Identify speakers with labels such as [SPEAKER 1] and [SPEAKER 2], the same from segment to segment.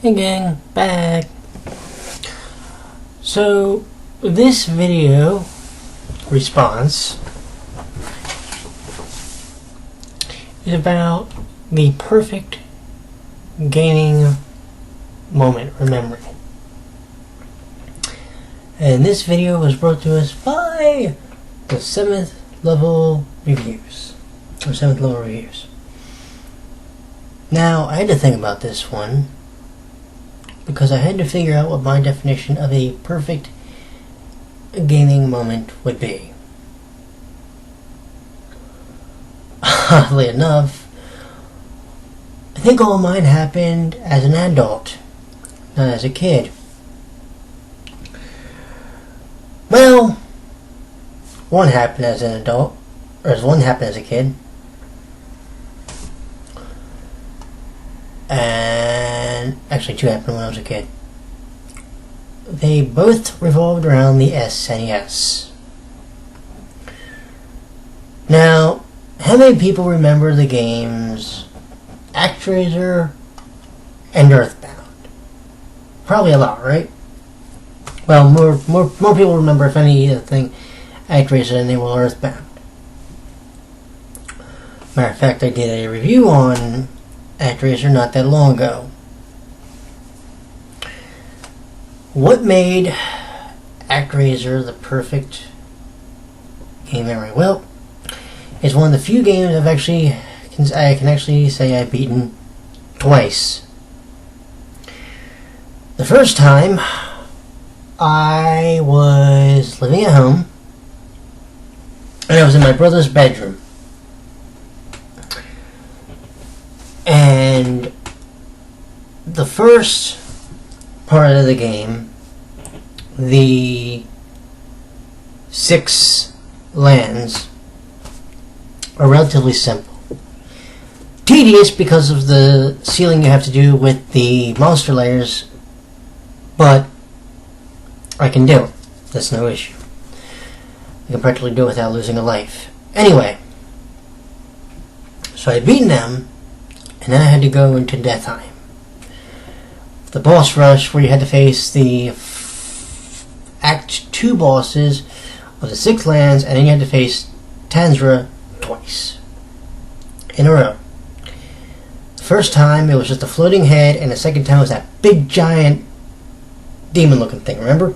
[SPEAKER 1] Hey gang, back. So this video response is about the perfect gaming moment or memory. And this video was brought to us by the 7th level reviews. Or 7th level reviews. Now, I had to think about this one because I had to figure out what my definition of a perfect gaming moment would be. Oddly enough, I think all mine happened as an adult, not as a kid. Well, one happened as an adult, or one happened as a kid. And actually two happened when I was a kid. They both revolved around the SNES. Now, how many people remember the games Actraiser and Earthbound? Probably a lot, right? Well, more people remember, if anything, Actraiser than they will Earthbound. Matter of fact, I did a review on Actraiser not that long ago. What made Actraiser the perfect game memory? Well, it's one of the few games I can actually say I've beaten twice. The first time, I was living at home, and I was in my brother's bedroom. And the first part of the game, the 6 lands, are relatively simple. Tedious because of the sealing you have to do with the monster layers, but I can do it. That's no issue. I can practically do it without losing a life. Anyway, so I'd beaten them, and then I had to go into Death Time. The boss rush, where you had to face the Act 2 bosses of the 6 lands, and then you had to face Tanzra twice in a row. The first time, it was just a floating head, and the second time was that big, giant, demon-looking thing, remember?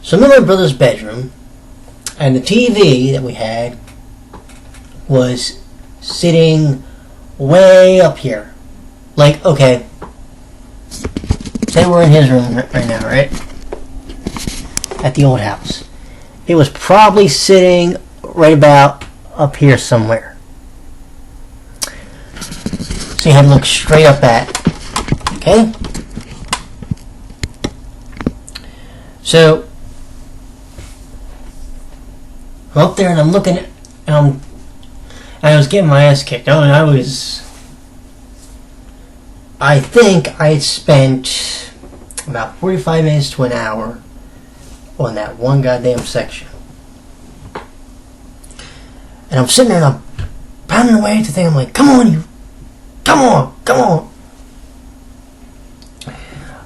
[SPEAKER 1] So I'm in my brother's bedroom, and the TV that we had was sitting way up here. Like, okay, say we're in his room right now, right? At the old house. It was probably sitting right about up here somewhere. So you had to look straight up at it. Okay? So I'm up there and I'm looking at, and I was getting my ass kicked. I think I had spent about 45 minutes to an hour on that one goddamn section. And I'm sitting there and I'm pounding away at the thing. I'm like, come on, you. Come on, come on.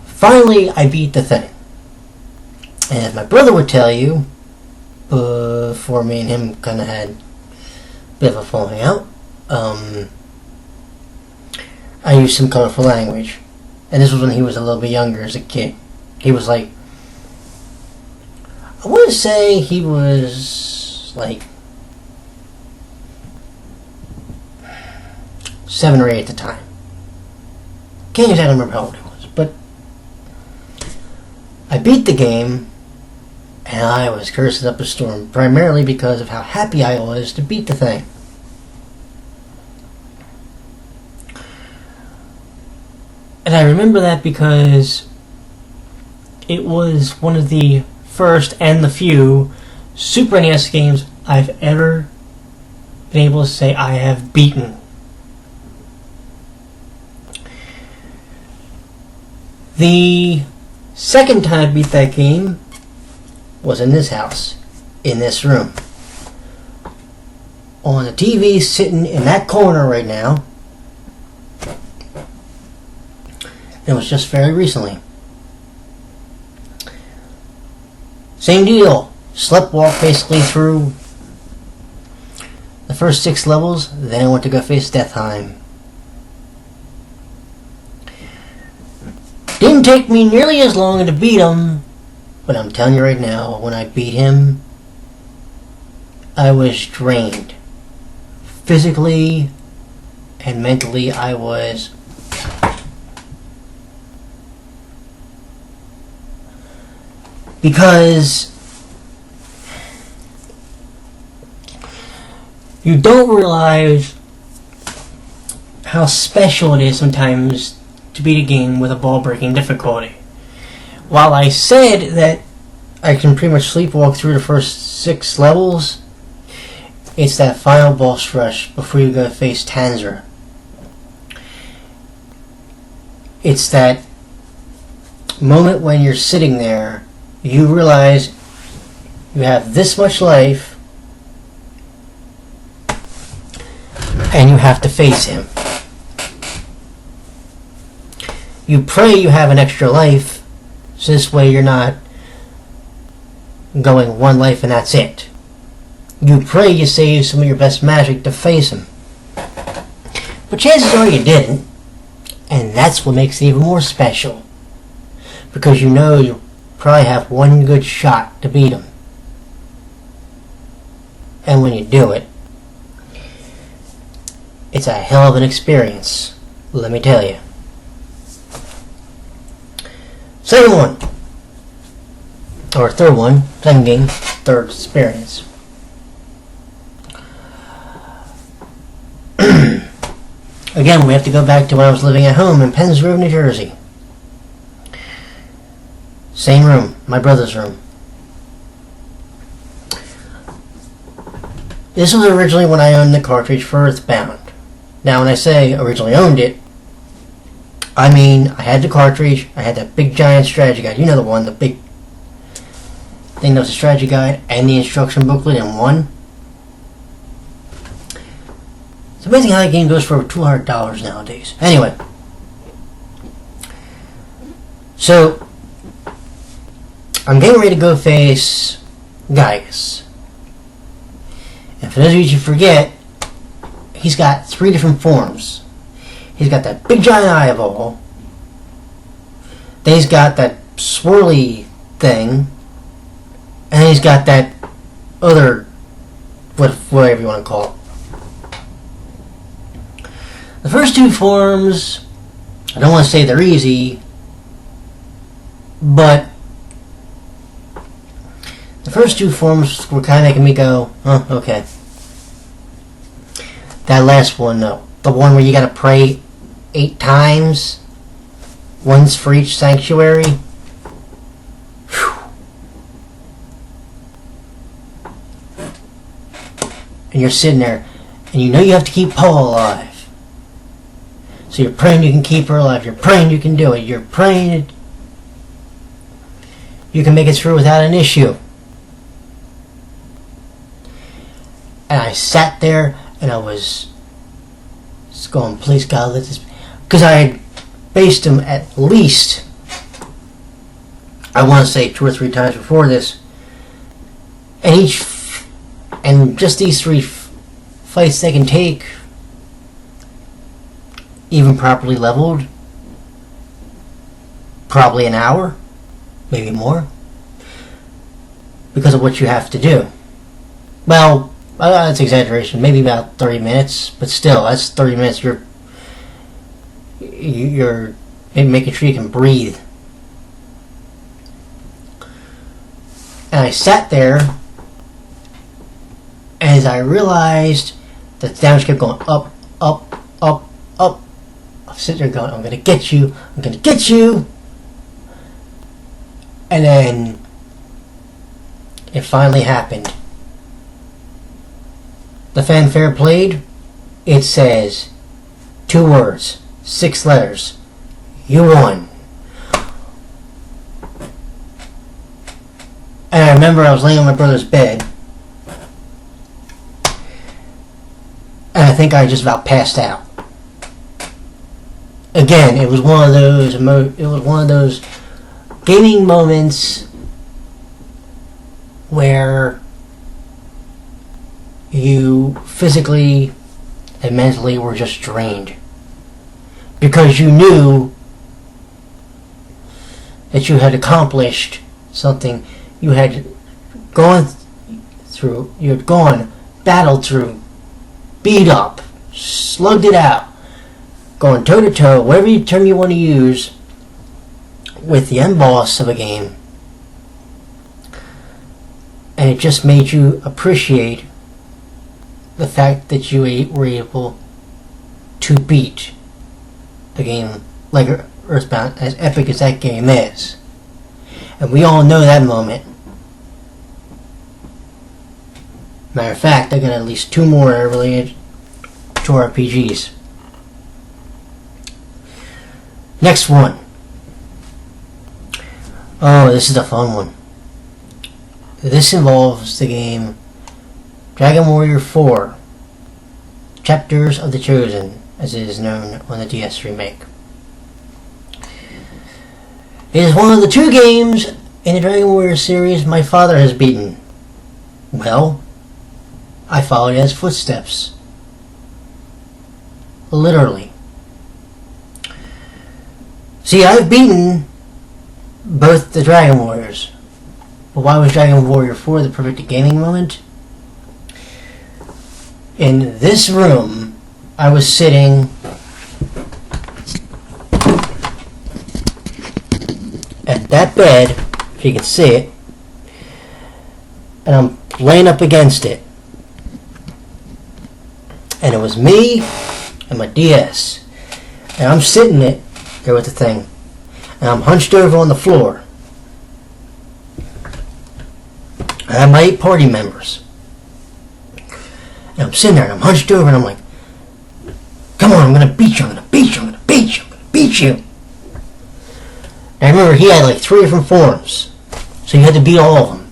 [SPEAKER 1] Finally, I beat the thing. And as my brother would tell you, before me and him kind of had a bit of a falling out, I used some colorful language. And this was when he was a little bit younger as a kid. He was like, I want to say he was like 7 or 8 at the time. Can't exactly remember how old he was, but I beat the game, and I was cursing up a storm, primarily because of how happy I was to beat the thing. And I remember that because it was one of the first and the few Super NES games I've ever been able to say I have beaten. The second time I beat that game was in this house, in this room. On the TV sitting in that corner right now It was just very recently. Same deal. Sleptwalk basically through the first 6 levels, then I went to go face Deathheim. Didn't take me nearly as long to beat him, but I'm telling you right now, when I beat him, I was drained. Physically and mentally, I was because you don't realize how special it is sometimes to beat a game with a ball-breaking difficulty. While I said that I can pretty much sleepwalk through the first 6 levels, it's that final boss rush before you go face Tanzer. It's that moment when you're sitting there, you realize you have this much life, and you have to face him. You pray you have an extra life, so this way you're not going 1 life and that's it. You pray you save some of your best magic to face him. But chances are you didn't, and that's what makes it even more special. Because you know you probably have 1 good shot to beat him. And when you do it, it's a hell of an experience, let me tell you. Second one, or third one, second game, third experience. Again, we have to go back to when I was living at home in Penns Grove, New Jersey. Same room, my brother's room. This was originally when I owned the cartridge for Earthbound. Now, when I say originally owned it, I mean I had the cartridge, I had that big giant strategy guide. You know the one, the big thing that was the strategy guide and the instruction booklet in one. It's amazing how that game goes for over $200 nowadays. Anyway. So, I'm getting ready to go face Gaius. And for those of you who forget, he's got 3 different forms. He's got that big giant eyeball. Then he's got that swirly thing. And then he's got that other, whatever you want to call it. The first 2 forms, I don't want to say they're easy, but the first 2 forms were kind of making me go, oh, okay. That last one, though, the one where you gotta pray 8 times, once for each sanctuary. Whew. And you're sitting there, and you know you have to keep Paul alive. So you're praying you can keep her alive. You're praying you can do it. You're praying you can make it through without an issue. And I sat there and I was just going, please God, let this... Because I had faced him at least, I want to say 2 or 3 times before this. And just these 3 fights they can take, even properly leveled, probably an hour, maybe more, because of what you have to do. Well, that's exaggeration, maybe about 30 minutes, but still, that's 30 minutes you're making sure you can breathe. And I sat there, and as I realized that the damage kept going up, up, up, up, I'm sitting there going, I'm going to get you, I'm going to get you. And then it finally happened. The fanfare played. It says 2 words, 6 letters. You won. And I remember I was laying on my brother's bed. And I think I just about passed out. again, it was one of those gaming moments where you physically and mentally were just drained because you knew that you had accomplished something. You had battled through, beat up, slugged it out, going toe to toe, whatever term you want to use, with the end boss of a game. And it just made you appreciate the fact that you were able to beat a game like Earthbound, as epic as that game is. And we all know that moment. Matter of fact, I got at least 2 more related to RPGs. Next one. Oh, this is a fun one. This involves the game Dragon Warrior 4, Chapters of the Chosen, as it is known on the DS remake. It is one of the 2 games in the Dragon Warrior series my father has beaten. Well, I followed in his footsteps. Literally. See, I've beaten both the Dragon Warriors. But why was Dragon Warrior 4 the perfect gaming moment? In this room, I was sitting at that bed, if you can see it, and I'm laying up against it. And it was me and my DS. And I'm sitting there with the thing. And I'm hunched over on the floor. I have my 8 party members. And I'm sitting there and I'm hunched over and I'm like, come on, I'm going to beat you, I'm going to beat you, I'm going to beat you, I'm going to beat you. And I remember he had like 3 different forms. So you had to beat all of them.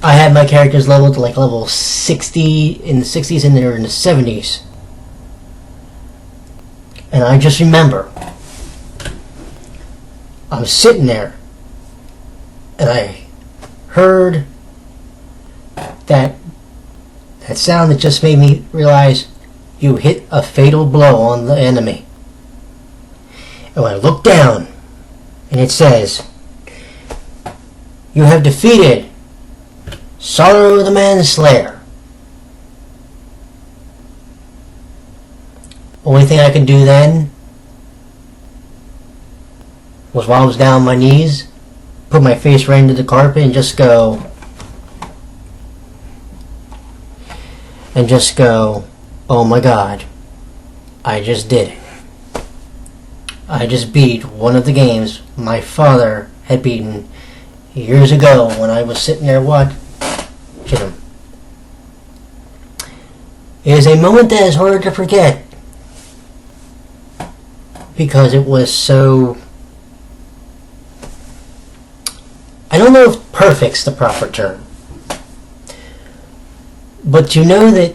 [SPEAKER 1] I had my characters leveled to like level 60 in the 60s and they were in the 70s. And I just remember I'm sitting there and I heard that sound that just made me realize you hit a fatal blow on the enemy. And when I look down and it says, you have defeated Sorrow the Manslayer. Only thing I could do then was, while I was down on my knees, put my face right into the carpet and just go, oh my God, I just did it. I just beat one of the games my father had beaten years ago when I was sitting there watching him. It is a moment that is hard to forget because it was so, I don't know if perfect's the proper term, but you know that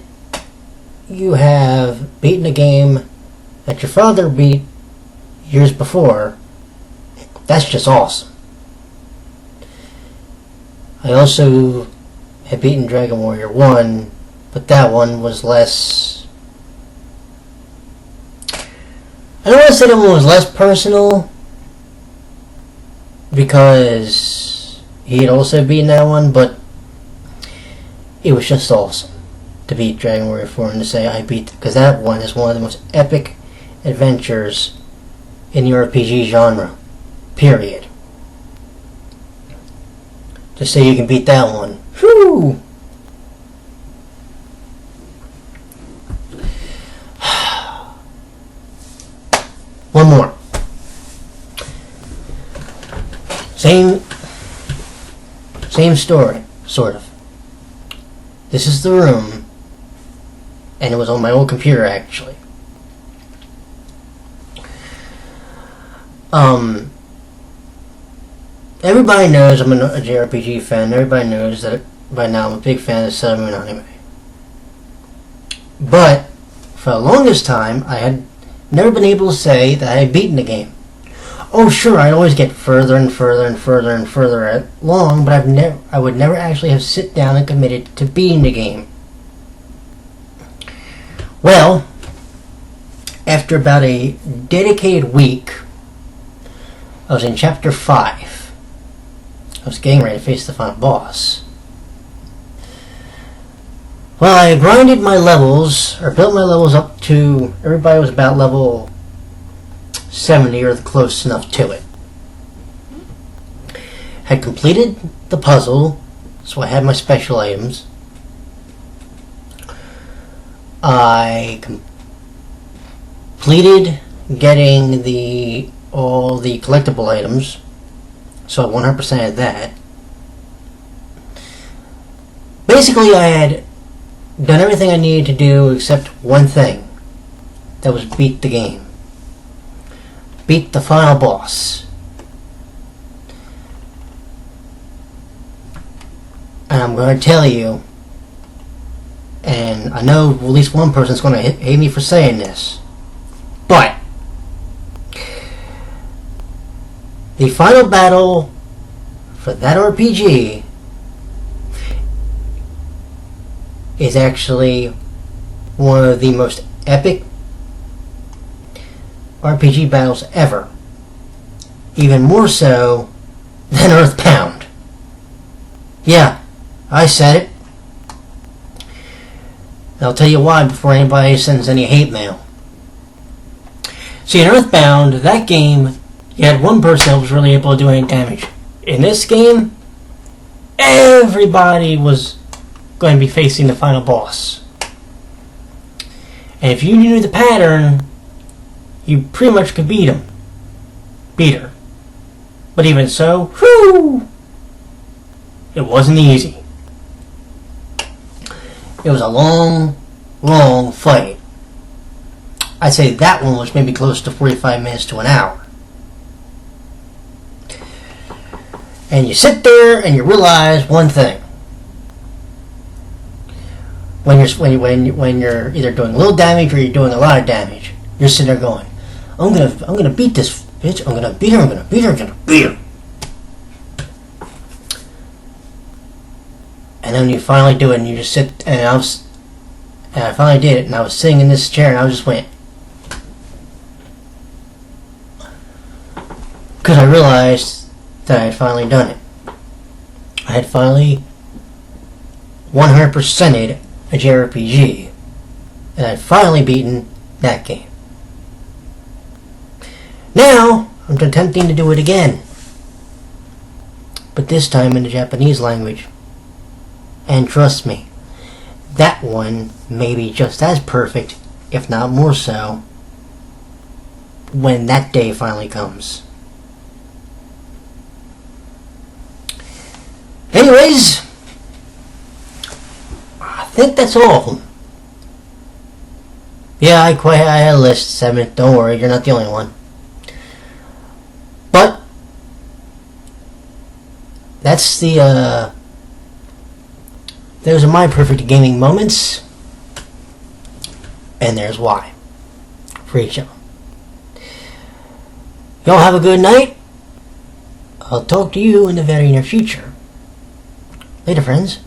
[SPEAKER 1] you have beaten a game that your father beat years before. That's just awesome. I also had beaten Dragon Warrior 1, but that one was less, I don't want to say that one was less personal because he had also beaten that one, but it was just awesome to beat Dragon Warrior 4 and to say I beat, because that one is one of the most epic adventures in the RPG genre, period. To say you can beat that one, whew! One more. Same story, sort of. This is the room, and it was on my old computer, actually. Everybody knows I'm a JRPG fan. Everybody knows that by now I'm a big fan of Sailor Moon anime. But For the longest time, I had never been able to say that I had beaten the game. Oh, sure, I'd always get further and further and further and further along, but I would never actually have sit down and committed to beating the game. Well, after about a dedicated week, I was in Chapter 5. I was getting ready to face the final boss. Well, I grinded my levels, or built my levels up to, everybody was about level 70 or close enough to it. Had completed the puzzle, so I had my special items. I completed getting all the collectible items, so I 100% had that. Basically, I had done everything I needed to do except one thing. That was beat the game. Beat the final boss. And I'm going to tell you, and I know at least one person's going to hate me for saying this, but the final battle for that RPG is actually one of the most epic RPG battles ever. Even more so than Earthbound. Yeah, I said it. And I'll tell you why before anybody sends any hate mail. See, in Earthbound, that game, you had one person that was really able to do any damage. In this game, everybody was going to be facing the final boss. And if you knew the pattern, you pretty much could beat him. Beat her. But even so, whew, it wasn't easy. It was a long, long fight. I'd say that one was maybe close to 45 minutes to an hour. And you sit there and you realize one thing. When you're either doing a little damage or you're doing a lot of damage, you're sitting there going, I'm gonna beat this bitch. I'm gonna beat her. I'm gonna beat her. I'm gonna beat her. And then you finally do it, and you just sit. And I finally did it, and I was sitting in this chair, and I just went, because I realized that I had finally done it. I had finally 100%ed a JRPG, and I'd finally beaten that game. Now, I'm attempting to do it again, but this time in the Japanese language. And trust me, that one may be just as perfect, if not more so, when that day finally comes. Anyways, I think that's all. Yeah, I had a list, 7. Don't worry, you're not the only one. But that's those are my perfect gaming moments, and there's why for each of them. Y'all have a good night. I'll talk to you in the very near future. Later, friends.